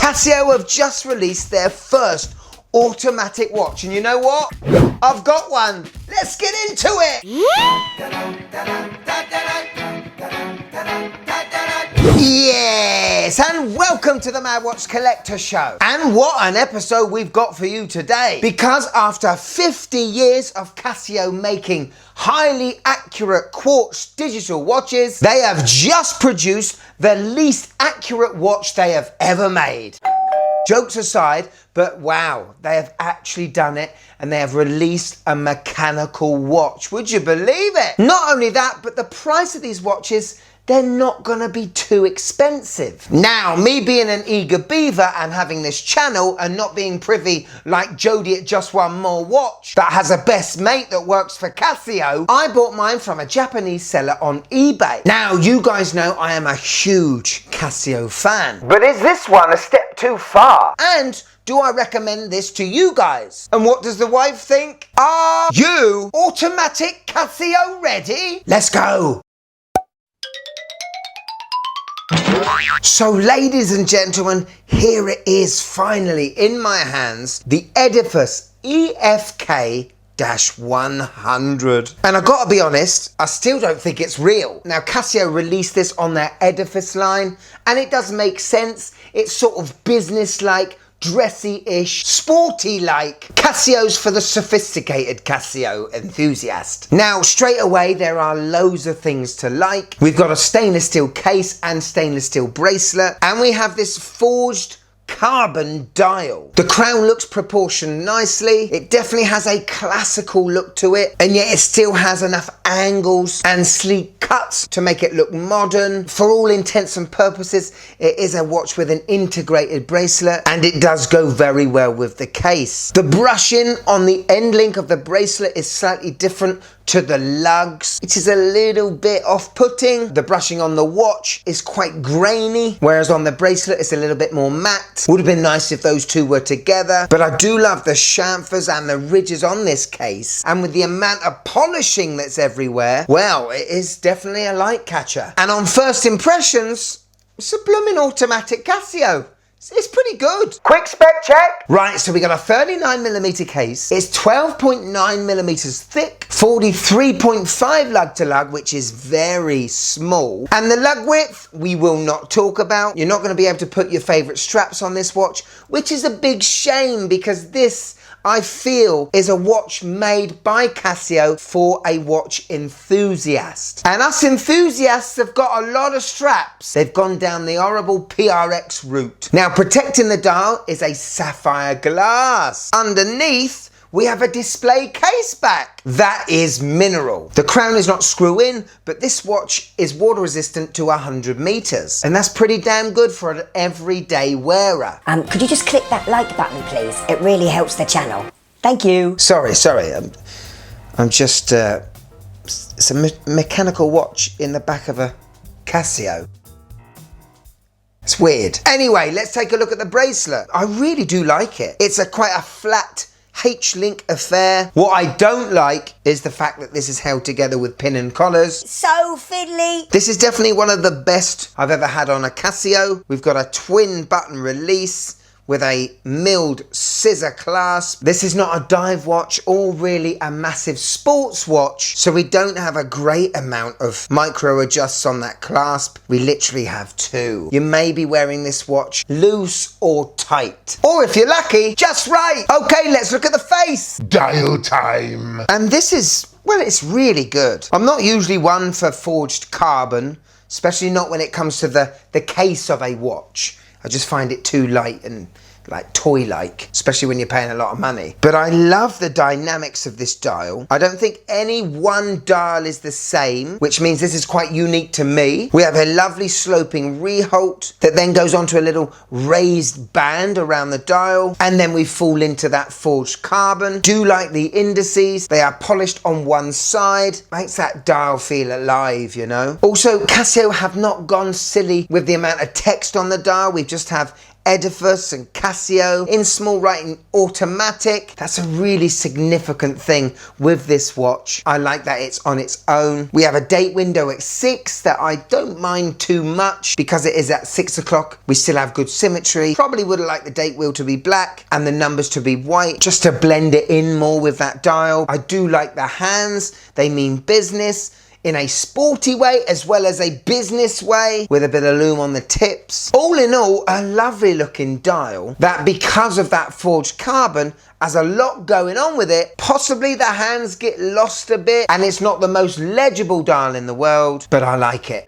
Casio have just released their first automatic watch, and you know what? I've got one. Let's get into it. Yes, and welcome to the Mad Watch Collector Show. And what an episode we've got for you today. Because after 50 years of Casio making highly accurate quartz digital watches, they have just produced the least accurate watch they have ever made. Jokes aside, but wow, they have actually done it and they have released a mechanical watch. Would you believe it? Not only that, but the price of these watches, they're not gonna be too expensive. Now, me being an eager beaver and having this channel and not being privy like Jodie at Just One More Watch that has a best mate that works for Casio, I bought mine from a Japanese seller on eBay. Now, you guys know I am a huge Casio fan. But is this one a step too far? And do I recommend this to you guys? And what does the wife think? Are you automatic Casio ready? Let's go. So ladies and gentlemen, here it is finally in my hands, the Edifice EFK-100. And I gotta be honest, I still don't think it's real. Now Casio released this on their Edifice line and it does make sense. It's sort of business-like, dressy-ish, sporty-like. Casio's for the sophisticated Casio enthusiast. Now, straight away, there are loads of things to like. We've got a stainless steel case and stainless steel bracelet, and we have this forged carbon dial. The crown looks proportioned nicely. It definitely has a classical look to it, and yet it still has enough angles and sleek cuts to make it look modern. For all intents and purposes, it is a watch with an integrated bracelet, and it does go very well with the case. The brushing on the end link of the bracelet is slightly different to the lugs, which is a little bit off-putting. The brushing on the watch is quite grainy, whereas on the bracelet it's a little bit more matte. Would have been nice if those two were together, but I do love the chamfers and the ridges on this case, and with the amount of polishing that's everywhere, well, it is definitely a light catcher. And on first impressions, it's a blooming automatic Casio. It's pretty good. Quick spec check. Right, so we got a 39mm case. It's 12.9mm thick, 43.5 lug to lug, which is very small. And the lug width, we will not talk about. You're not going to be able to put your favorite straps on this watch, which is a big shame because this, I feel, is a watch made by Casio for a watch enthusiast. And us enthusiasts have got a lot of straps. They've gone down the horrible PRX route. Now, protecting the dial is a sapphire glass. Underneath, we have a display case back. That is mineral. The crown is not screw in, but this watch is water resistant to 100 meters. And that's pretty damn good for an everyday wearer. Could you just click that like button, please? It really helps the channel. Thank you. Sorry. I'm just, it's a mechanical watch in the back of a Casio. It's weird. Anyway, let's take a look at the bracelet. I really do like it. It's quite a flat H-link affair. What I don't like is the fact that this is held together with pin and collars. So fiddly. This is definitely one of the best I've ever had on a Casio. We've got a twin button release with a milled scissor clasp. This is not a dive watch or really a massive sports watch, so we don't have a great amount of micro adjusts on that clasp. We literally have two. You may be wearing this watch loose or tight, or if you're lucky, just right. Okay, let's look at the face. Dial time. And this is, well, it's really good. I'm not usually one for forged carbon, especially not when it comes to the case of a watch. I just find it too light and like toy-like, especially when you're paying a lot of money. But I love the dynamics of this dial. I don't think any one dial is the same, which means this is quite unique to me. We have a lovely sloping reholt that then goes onto a little raised band around the dial, and then we fall into that forged carbon. Do like the indices. They are polished on one side. Makes that dial feel alive, you know. Also, Casio have not gone silly with the amount of text on the dial. We just have Edifice and Casio, in small writing automatic. That's a really significant thing with this watch. I like that it's on its own. We have a date window at 6 that I don't mind too much because it is at 6 o'clock. We still have good symmetry. Probably would have liked the date wheel to be black and the numbers to be white just to blend it in more with that dial. I do like the hands. They mean business in a sporty way as well as a business way with a bit of lume on the tips. All in all, a lovely looking dial that, because of that forged carbon, has a lot going on with it. Possibly the hands get lost a bit and it's not the most legible dial in the world, but I like it.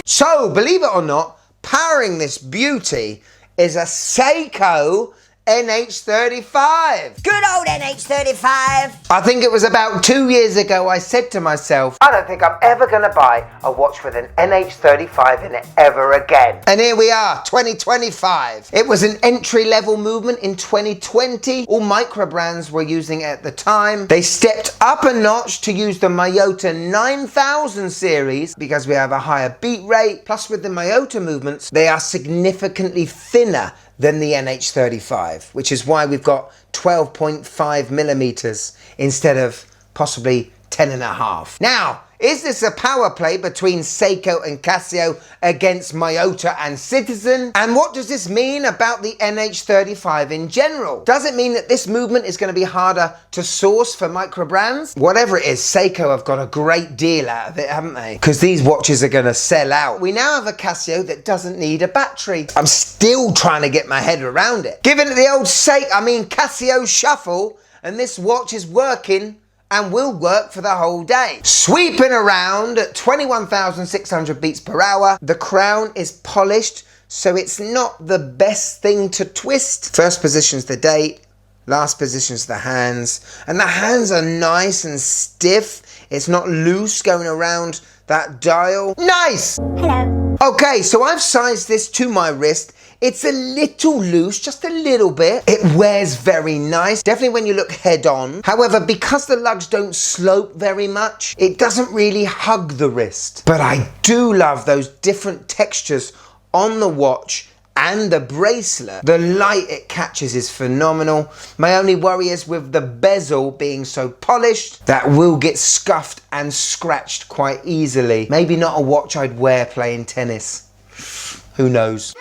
So, believe it or not, powering this beauty is a Seiko NH35. Good old NH35. I think it was about 2 years ago I said to myself, I don't think I'm ever going to buy a watch with an NH35 in it ever again. And here we are, 2025. It was an entry-level movement in 2020. All micro brands were using it at the time. They stepped up a notch to use the Miyota 9000 series because we have a higher beat rate. Plus with the Miyota movements, they are significantly thinner than the NH35, which is why we've got 12.5 millimeters instead of possibly 10.5. Now, is this a power play between Seiko and Casio against Miyota and Citizen? And what does this mean about the NH35 in general? Does it mean that this movement is going to be harder to source for micro brands? Whatever it is, Seiko have got a great deal out of it, haven't they? Because these watches are going to sell out. We now have a Casio that doesn't need a battery. I'm still trying to get my head around it. Giving it the old Casio shuffle, and this watch is working and will work for the whole day. Sweeping around at 21,600 beats per hour. The crown is polished, so it's not the best thing to twist. First position's the date, last position's the hands. And the hands are nice and stiff. It's not loose going around that dial. Nice! Hello. Okay, so I've sized this to my wrist. It's a little loose, just a little bit. It wears very nice, definitely when you look head on. However, because the lugs don't slope very much, it doesn't really hug the wrist. But I do love those different textures on the watch and the bracelet. The light it catches is phenomenal. My only worry is with the bezel being so polished, that will get scuffed and scratched quite easily. Maybe not a watch I'd wear playing tennis. Who knows?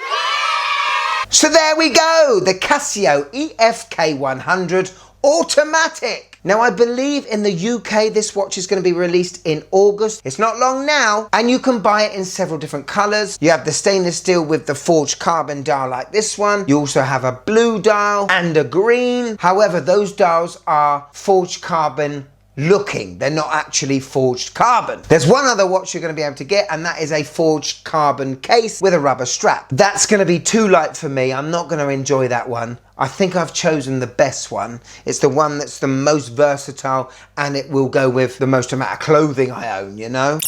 So there we go, the Casio EFK 100 Automatic. Now I believe in the UK this watch is going to be released in August. It's not long now, and you can buy it in several different colours. You have the stainless steel with the forged carbon dial like this one. You also have a blue dial and a green. However, those dials are forged carbon looking. They're not actually forged carbon. There's one other watch you're going to be able to get, and that is a forged carbon case with a rubber strap. That's going to be too light for me. I'm not going to enjoy that one. I think I've chosen the best one. It's the one that's the most versatile, and it will go with the most amount of clothing I own, you know?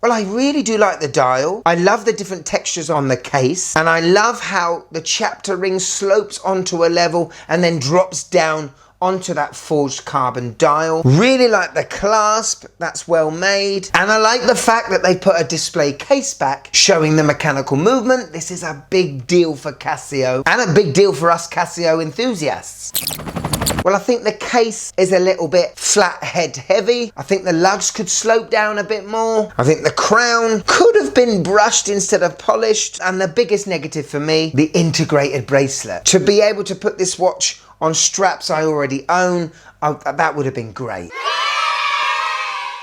Well, I really do like the dial. I love the different textures on the case, and I love how the chapter ring slopes onto a level and then drops down onto that forged carbon dial. Really like the clasp, that's well made. And I like the fact that they put a display case back showing the mechanical movement. This is a big deal for Casio and a big deal for us Casio enthusiasts. Well, I think the case is a little bit flat head heavy. I think the lugs could slope down a bit more. I think the crown could have been brushed instead of polished. And the biggest negative for me, the integrated bracelet. To be able to put this watch on straps I already own, that would have been great.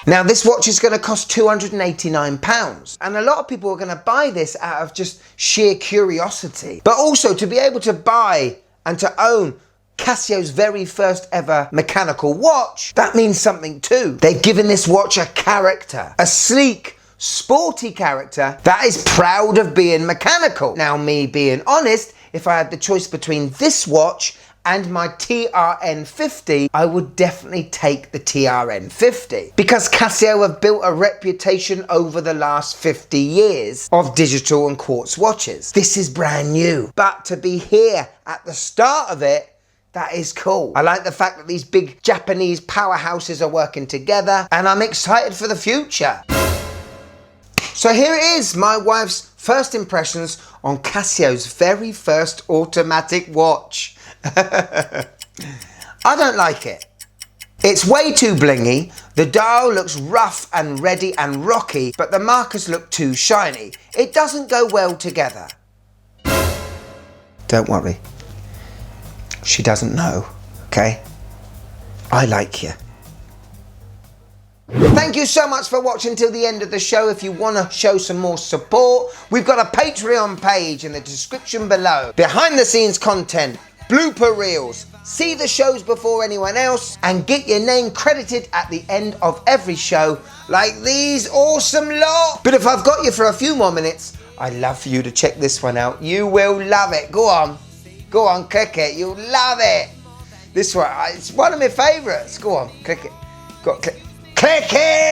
Now this watch is going to cost £289, and a lot of people are going to buy this out of just sheer curiosity. But also to be able to buy and to own Casio's very first ever mechanical watch, that means something too. They've given this watch a character, a sleek, sporty character that is proud of being mechanical. Now, me being honest, if I had the choice between this watch and my TRN50, I would definitely take the TRN50 because Casio have built a reputation over the last 50 years of digital and quartz watches. This is brand new, but to be here at the start of it, that is cool. I like the fact that these big Japanese powerhouses are working together, and I'm excited for the future. So here it is, my wife's first impressions on Casio's very first automatic watch. I don't like it. It's way too blingy, the dial looks rough and ready and rocky, but the markers look too shiny. It doesn't go well together. Don't worry. She doesn't know, okay? I like you. Thank you so much for watching till the end of the show. If you want to show some more support, we've got a Patreon page in the description below. Behind the scenes content, blooper reels, see the shows before anyone else, and get your name credited at the end of every show, like these awesome lot. But if I've got you for a few more minutes, I'd love for you to check this one out. You will love it. Go on, click it. You'll love it. This one, it's one of my favourites. Go on, click it. Click it.